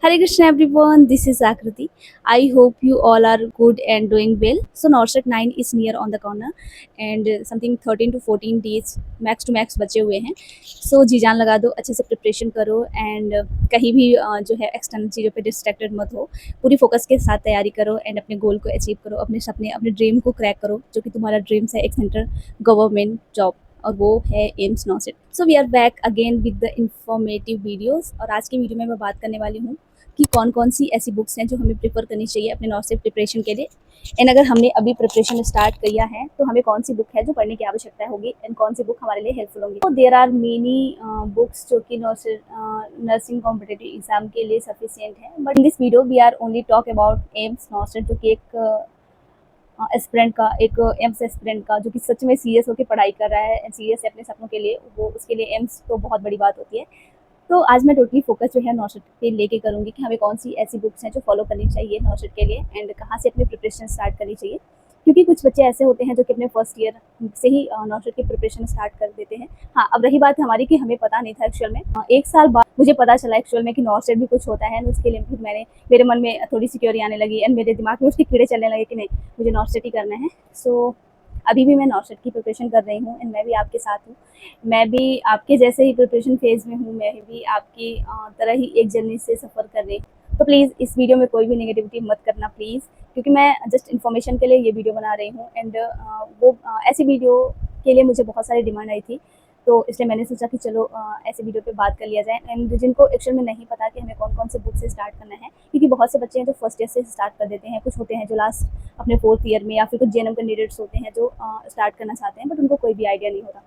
Hare Krishna everyone, this is Akriti. I hope you all are good and doing well. So Norset 9 is near on the corner and something 13 to 14 days max to max बचे हुए हैं. So जी जान लगा दो, अच्छे से preparation करो and कहीं भी जो है एक्सटर्नल चीज़ों पे डिस्ट्रैक्टेड मत हो. पूरी फोकस के साथ तैयारी करो एंड अपने गोल को अचीव करो, अपने सपने अपने ड्रीम को क्रैक करो जो कि तुम्हारा ड्रीम्स है एक सेंट्रल गवर्नमेंट जॉब और वो है AIIMS NORCET. So we are back again with the informative videos और आज की वीडियो में मैं बात करने वाली हूँ कि कौन कौन सी ऐसी बुक्स हैं जो हमें प्रेफर करनी चाहिए अपने नॉर्सेट प्रिपरेशन के लिए एंड अगर हमने अभी प्रिपरेशन स्टार्ट किया है तो हमें कौन सी बुक है जो पढ़ने की आवश्यकता होगी एंड कौन सी बुक हमारे लिए हेल्पफुल होंगी. तो देयर आर मेनी बुक्स जो कि नर्सिंग कॉम्पिटिटिव एग्जाम के लिए सफिशिएंट है, but in this video we are only talk about AIIMS NORCET जो कि एक एस्पिरेंट का एक एम्स एस्पिरेंट का जो कि सच में सीरियस होकर पढ़ाई कर रहा है, सीरियस है अपने सपनों के लिए, वो उसके लिए एम्स तो बहुत बड़ी बात होती है. तो आज मैं टोटली फोकस जो है नॉर्सेट पे लेके करूँगी कि हमें कौन सी ऐसी बुक्स हैं जो फॉलो करनी चाहिए नॉर्सेट के लिए एंड कहाँ से अपनी प्रिपरेशन स्टार्ट करनी चाहिए, क्योंकि कुछ बच्चे ऐसे होते हैं जो कि अपने फर्स्ट ईयर से ही नॉर्सेट की प्रिपरेशन स्टार्ट कर देते हैं. हाँ, अब रही बात हमारी कि हमें पता नहीं था एक्चुअल में. एक साल बाद मुझे पता चला एक्चुअल में कि नॉर्सेट भी कुछ होता है, उसके लिए फिर मेरे मन में थोड़ी सिक्योरिटी आने लगी एंड मेरे दिमाग में उसके कीड़े चलने लगे कि नहीं, मुझे नॉर्सेट ही करना है. सो अभी भी मैं नॉर्सेट की प्रिपरेशन कर रही हूँ एंड मैं भी आपके साथ हूँ. मैं भी आपके जैसे ही प्रिपरेशन फेज़ में हूँ, मैं भी आपकी तरह ही एक जर्नी से सफ़र कर रही हूँ. तो प्लीज़ इस वीडियो में कोई भी नेगेटिविटी मत करना प्लीज़, क्योंकि मैं जस्ट इन्फॉर्मेशन के लिए ये वीडियो बना रही हूँ एंड वो ऐसी वीडियो के लिए मुझे बहुत सारी डिमांड आई थी, तो इसलिए मैंने सोचा कि चलो ऐसे वीडियो पे बात कर लिया जाए. एंड जिनको एक्चुअल में नहीं पता कि हमें कौन कौन से बुक से स्टार्ट करना है, क्योंकि बहुत से बच्चे हैं जो फर्स्ट ईयर से स्टार्ट कर देते हैं, कुछ होते हैं जो लास्ट अपने फोर्थ ईयर में, या फिर कुछ जेएनएम कैंडिडेट्स होते हैं जो स्टार्ट करना चाहते हैं बट उनको कोई भी आइडिया नहीं होता.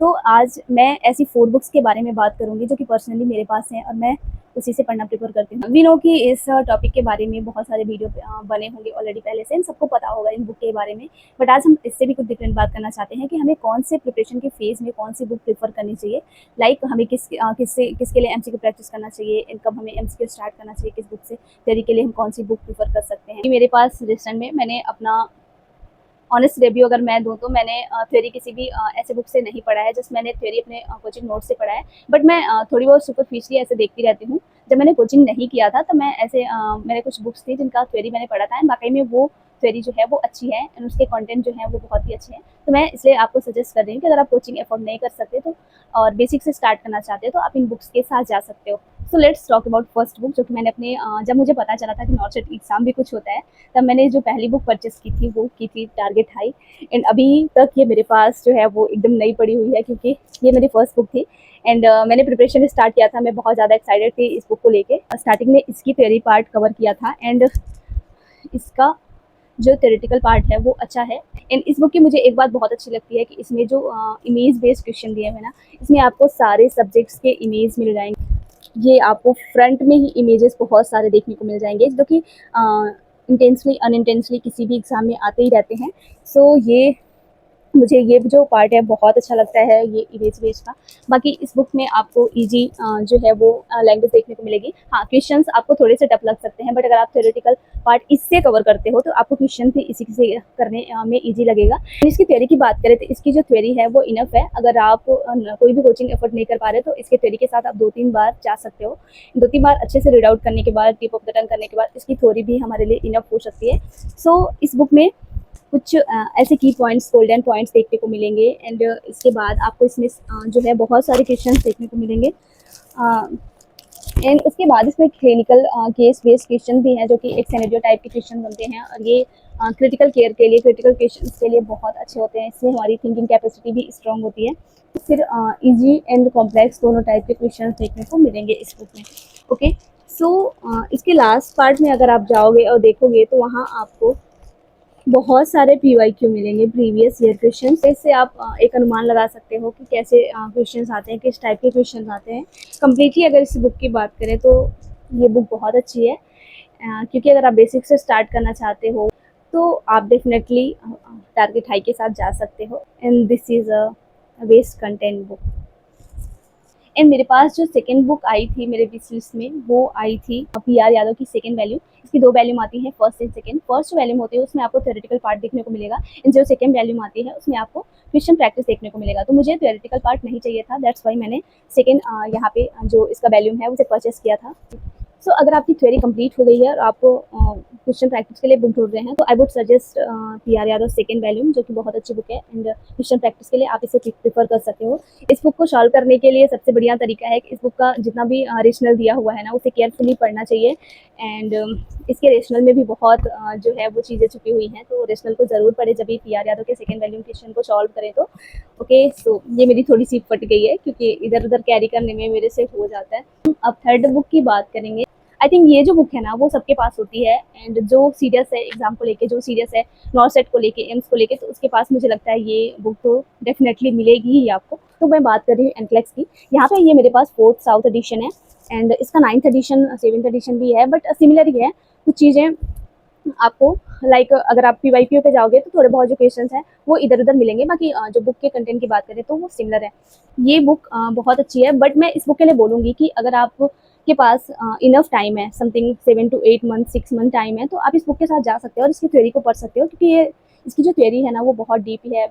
तो आज मैं ऐसी 4 बुक्स के बारे में बात करूँगी जो कि पर्सनली मेरे पास हैं और मैं उसी से पढ़ना प्रेफ़र करती हूँ. वी नो कि इस टॉपिक के बारे में बहुत सारे वीडियो बने होंगे ऑलरेडी पहले से, इन सबको पता होगा इन बुक के बारे में. बट आज हम इससे भी कुछ डिफरेंट बात करना चाहते हैं कि हमें कौन से प्रिपरेशन के फेज़ में कौन सी बुक प्रेफ़र करनी चाहिए. लाइक हमें किसके लिए एमसीक्यू प्रैक्टिस करना चाहिए एंड कब हमें एमसीक्यू स्टार्ट करना चाहिए किस बुक से. थ्योरी के लिए हम कौन सी बुक प्रेफ़र कर सकते हैं. मेरे पास रिसेंट में मैंने अपना ऑनेस्ट रिव्यू अगर मैं दूँ तो मैंने थ्योरी किसी भी ऐसे बुक से नहीं पढ़ा है, जस्ट मैंने थ्योरी अपने कोचिंग नोट से पढ़ा है. बट मैं थोड़ी बहुत सुपरफिशियली ऐसे देखती रहती हूँ. जब मैंने कोचिंग नहीं किया था तब मैं ऐसे मेरे कुछ बुक्स थी जिनका थ्योरी मैंने पढ़ा था एंड वाकई में वो थ्योरी जो है वो अच्छी है एंड उसके कंटेंट जो है वो बहुत ही अच्छे हैं. तो मैं इसलिए आपको सजेस्ट कर रही हूँ कि अगर आप कोचिंग अफोर्ड नहीं कर सकते तो और बेसिक से स्टार्ट करना चाहते हो तो आप इन बुक्स के साथ जा सकते हो. So let's talk about first book जो कि मैंने अपने जब मुझे पता चला था कि नॉर्सेट एग्जाम भी कुछ होता है, तब मैंने जो पहली बुक परचेस की थी वो की थी टारगेट हाई. एंड अभी तक ये मेरे पास जो है वो एकदम नई पड़ी हुई है, क्योंकि ये मेरी फर्स्ट बुक थी एंड मैंने प्रिपरेशन स्टार्ट किया था. मैं बहुत ज़्यादा एक्साइटेड थी इस बुक को लेके. स्टार्टिंग में इसकी थ्योरी पार्ट कवर किया था एंड इसका जो थ्योरेटिकल पार्ट है वो अच्छा है. एंड इस बुक की मुझे एक बात बहुत अच्छी लगती है कि इसमें जो इमेज बेस्ड क्वेश्चन दिए हुए ना, इसमें आपको सारे सब्जेक्ट्स के इमेज मिल जाएंगे. ये आपको फ्रंट में ही इमेजेस बहुत सारे देखने को मिल जाएंगे जो कि इंटेंसली अनइंटेंसली किसी भी एग्ज़ाम में आते ही रहते हैं. सो ये मुझे ये जो पार्ट है बहुत अच्छा लगता है, ये इमेज बेस्ड का. बाकी इस बुक में आपको इजी जो है वो लैंग्वेज देखने को मिलेगी. हाँ, क्वेश्चंस आपको थोड़े से टफ लग सकते हैं, बट अगर आप थ्योरेटिकल पार्ट इससे कवर करते हो तो आपको क्वेश्चन भी इसी से करने में इजी लगेगा. इसकी थ्योरी की बात करें तो इसकी जो थ्योरी है वो इनफ है. अगर आप कोई भी कोचिंग एफर्ट नहीं कर पा रहे तो इसके थ्योरी के साथ आप 2-3 बार जा सकते हो. 2-3 बार अच्छे से रीड आउट करने के बाद, टिप ऑफ द टंग करने के बाद इसकी थ्योरी भी हमारे लिए इनफ हो सकती है. सो इस बुक में कुछ ऐसे की पॉइंट्स, गोल्डन पॉइंट्स देखने को मिलेंगे एंड इसके बाद आपको इसमें जो है बहुत सारे क्वेश्चंस देखने को मिलेंगे. एंड उसके बाद इसमें क्लिनिकल केस बेस्ड क्वेश्चन भी हैं जो कि एक सिनेरियो टाइप के क्वेश्चन बनते हैं और ये क्रिटिकल केयर के लिए, क्रिटिकल क्वेश्चन के लिए बहुत अच्छे होते हैं. इससे हमारी थिंकिंग कैपेसिटी भी स्ट्रॉन्ग होती है. फिर इजी एंड कॉम्प्लेक्स दोनों टाइप के क्वेश्चन देखने को मिलेंगे इस बुक में. ओके, सो इसके लास्ट पार्ट में अगर आप जाओगे और देखोगे तो वहाँ आपको बहुत सारे पीवाईक्यू मिलेंगे, प्रीवियस ईयर क्वेश्चन. इससे आप एक अनुमान लगा सकते हो कि कैसे क्वेश्चन आते हैं, किस टाइप के क्वेश्चन आते हैं. कम्प्लीटली अगर इस बुक की बात करें तो ये बुक बहुत अच्छी है, क्योंकि अगर आप बेसिक से स्टार्ट करना चाहते हो तो आप डेफिनेटली टारगेट हाई के साथ जा सकते हो. And this is a best content book. And मेरे पास जो सेकंड बुक आई थी मेरे विश लिस्ट में वो आई थी पीआर यादव की सेकंड वैल्यूम. इसकी 2 वैल्यूम आती हैं, first and second. First volume होती है उसमें आपको थ्योरेटिकल पार्ट देखने को मिलेगा एंड जो सेकंड वैल्यूम आती है उसमें आपको क्वेश्चन प्रैक्टिस देखने को मिलेगा. तो मुझे थ्योरेटिकल पार्ट नहीं चाहिए था, दैट्स वाई मैंने सेकंड यहाँ पे जो इसका वैल्यूम है उसे परचेस किया था. सो अगर आपकी थ्योरी कंप्लीट हो गई है और आप क्वेश्चन प्रैक्टिस के लिए बुक ढूंढ रहे हैं तो I would suggest PR Yadav second volume, जो कि बहुत अच्छी बुक है एंड क्वेश्चन प्रैक्टिस के लिए आप इसे प्रीफर कर सकते हो। इस बुक को सॉल्व करने के लिए सबसे बढ़िया तरीका है कि इस बुक का जितना भी रेशनल दिया हुआ है ना, उसे केयरफुली पढ़ना चाहिए एंड इसके रेशनल में भी बहुत जो है वो चीज़ें छुपी हुई हैं, तो रेशनल को ज़रूर पढ़े जब भी PR यादव के सेकेंड वैल्यूम क्वेश्चन को सॉल्व करें तो। ओके, सो ये मेरी थोड़ी सी फट गई है क्योंकि इधर उधर कैरी करने में मेरे से हो जाता है। अब थर्ड बुक की बात करेंगे। आई थिंक ये जो बुक है ना वो सबके पास होती है एंड जो सीरियस है एग्जाम को लेके, जो सीरियस है नॉर्सेट को लेके, एम्स को लेके, तो उसके पास मुझे लगता है ये बुक तो डेफिनेटली मिलेगी ही आपको। तो मैं बात कर रही हूँ एनक्लेक्स की। यहाँ पे ये मेरे पास 4th साउथ एडिशन है एंड इसका 9th एडिशन 7th एडिशन भी है, बट सिमिलर ही है। कुछ चीज़ें आपको लाइक अगर आप PYQ पे जाओगे तो थोड़े बहुत जो क्वेश्चंस हैं वो इधर उधर मिलेंगे, बाकी जो बुक के कंटेंट की बात करें तो वो सिमिलर है। ये बुक बहुत अच्छी है, बट मैं इस बुक के लिए बोलूँगी कि अगर आप के पास इनफ टाइम है, something 7 to 8 month 6 month time है, तो आप इस बुक के साथ जा सकते हो और इसकी थ्योरी को पढ़ सकते हो, क्योंकि ये इसकी जो थ्योरी है ना वो बहुत डीप है,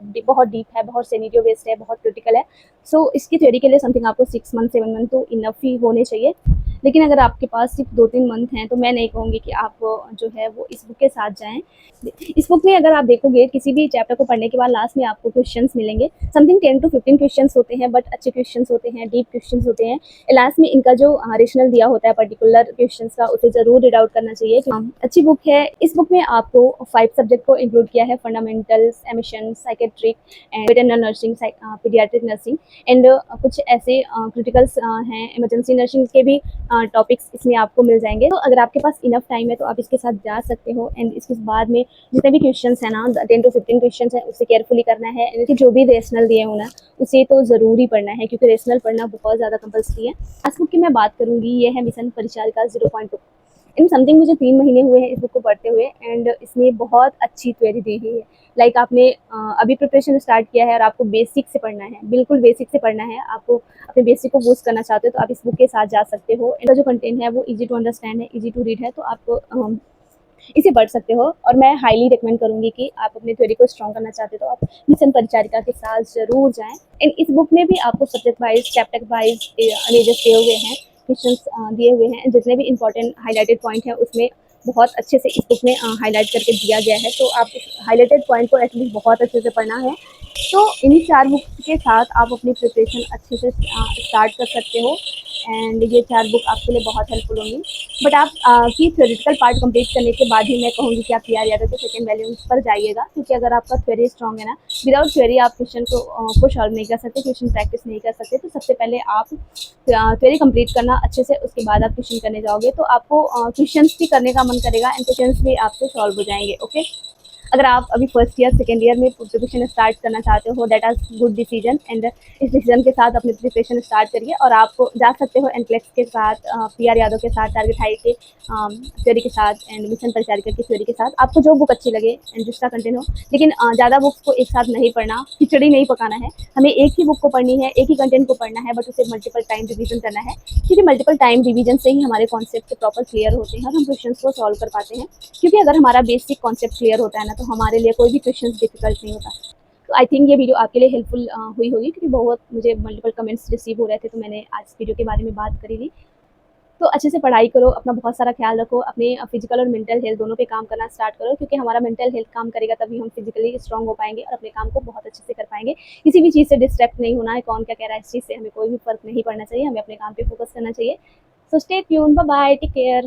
बहुत सिनेरियो बेस्ड है, बहुत क्रिटिकल है। सो इसकी थ्योरी के लिए समथिंग आपको 6 मंथ 7 मंथ तो इनफ ही होने चाहिए। लेकिन अगर आपके पास सिर्फ 2-3 मंथ हैं तो मैं नहीं कहूँगी कि आप जो है वो इस बुक के साथ जाएँ। इस बुक में अगर आप देखोगे किसी भी चैप्टर को पढ़ने के बाद लास्ट में आपको क्वेश्चंस मिलेंगे, समथिंग 10 to 15 क्वेश्चंस होते हैं, बट अच्छे क्वेश्चंस होते हैं, डीप क्वेश्चंस होते हैं। लास्ट में इनका जो रेशनल दिया होता है पर्टिकुलर क्वेश्चंस का, उसे ज़रूर रीड आउट करना चाहिए। अच्छी बुक है। इस बुक में आपको 5 सब्जेक्ट को इंक्लूड किया है, fundamentals, emission, psychiatric and veterinary nursing, paediatric nursing and कुछ ऐसे क्रिटिकल्स हैं, इमरजेंसी नर्सिंग के भी टॉपिक्स इसमें आपको मिल जाएंगे। तो अगर आपके पास इनफ टाइम है तो आप इसके साथ जा सकते हो एंड इसके बाद में जितने भी क्वेश्चंस है ना 10 to 15 क्वेश्चंस है उसे केयरफुली करना है एंड जो भी रेशनल दिए हो ना उसे तो ज़रूर ही पढ़ना है, क्योंकि रेशनल पढ़ना बहुत ज़्यादा कंपल्सरी है। आज बुक की मैं बात करूँगी, ये है मिशन परिचारिका 0.2। इन समथिंग मुझे 3 महीने हुए हैं इस बुक को पढ़ते हुए एंड इसमें बहुत अच्छी क्वेरी दी हुई है। लाइक आपने अभी प्रिपरेशन स्टार्ट किया है और आपको बेसिक से पढ़ना है, बिल्कुल बेसिक से पढ़ना है, आपको अपने बेसिक को बूस्ट करना चाहते हो तो आप इस बुक के साथ जा सकते हो। इनका जो कंटेंट है वो ईजी टू अंडरस्टैंड है, ईजी टू रीड है, तो आप इसे पढ़ सकते हो और मैं हाईली रिकमेंड करूंगी कि आप अपने थ्योरी को स्ट्रॉन्ग करना चाहते हो तो आप मिशन परिचारिका के साथ ज़रूर जाएं। एंड इस बुक में भी आपको subject wise, chapter wise images दिए हुए हैं, क्वेश्चंस दिए हुए हैं, जितने भी इंपॉर्टेंट हाईलाइटेड पॉइंट है उसमें बहुत अच्छे से इस बुक में हाईलाइट करके दिया गया है। तो आप हाईलाइटेड पॉइंट को एटलीस्ट बहुत अच्छे से पढ़ना है। तो इन्हीं 4 बुक्स के साथ आप अपनी प्रिपरेशन अच्छे से स्टार्ट कर सकते हो एंड ये 4 बुक आपके लिए बहुत हेल्पफुल होंगी। बट आप की थ्योरेटिकल पार्ट कंप्लीट करने के बाद ही मैं कहूँगी कि आप PR यादव के सेकेंड वैल्यूम्स पर जाइएगा, क्योंकि अगर आपका थ्योरी स्ट्रॉन्ग है ना, विदाउट थ्योरी आप क्वेश्चन को सॉल्व नहीं कर सकते, क्वेश्चन प्रैक्टिस नहीं कर सकते। तो सबसे पहले आप थ्योरी कंप्लीट करना अच्छे से, उसके बाद आप क्वेश्चन करने जाओगे तो आपको क्वेश्चंस भी करने का मन करेगा एंड क्वेश्चंस भी आपसे सॉल्व हो जाएंगे। ओके, अगर आप अभी फर्स्ट ईयर सेकेंड ईयर में प्रिपरेशन स्टार्ट करना चाहते हो, that are good decision and इस डिसीजन के साथ अपनी प्रिपरेशन स्टार्ट करिए और आप जा सकते हो एनक्लेक्स के साथ, PR यादव के साथ, टारगेट हाई के थ्योरी के साथ एंड मिशन परिचारिका की थ्योरी के साथ। आपको जो बुक अच्छी लगे एंड जिसका कंटेंट हो, लेकिन ज़्यादा बुक्स को एक साथ नहीं पढ़ना, खिचड़ी नहीं पकाना है। हमें एक ही बुक को पढ़नी है, एक ही कंटेंट को पढ़ना है, बट उसे मल्टीपल टाइम रिवीजन करना है, क्योंकि मल्टीपल टाइम रिवीजन से ही हमारे कॉन्सेप्ट प्रॉपर क्लियर होते हैं और हम क्वेश्चन को सॉल्व कर पाते हैं। क्योंकि अगर हमारा बेसिक कॉन्सेप्ट क्लियर होता है ना, तो हमारे लिए कोई भी क्वेश्चन डिफिकल्ट नहीं होता। तो आई थिंक ये वीडियो आपके लिए हेल्पफुल हुई होगी, क्योंकि बहुत मुझे मल्टीपल कमेंट्स रिसीव हो रहे थे, तो मैंने आज वीडियो के बारे में बात करी थी। तो अच्छे से पढ़ाई करो, अपना बहुत सारा ख्याल रखो, अपने फिजिकल और मेंटल हेल्थ दोनों पे काम करना स्टार्ट करो, क्योंकि हमारा मेंटल हेल्थ काम करेगा तभी हम फिजिकली स्ट्रांग हो पाएंगे और अपने काम को बहुत अच्छे से कर पाएंगे। किसी भी चीज़ से डिस्ट्रैक्ट नहीं होना है, कौन क्या कह रहा है इस चीज़ से हमें कोई भी फर्क नहीं पड़ना चाहिए, हमें अपने काम पे फोकस करना चाहिए। So stay tune, bye bye, take care.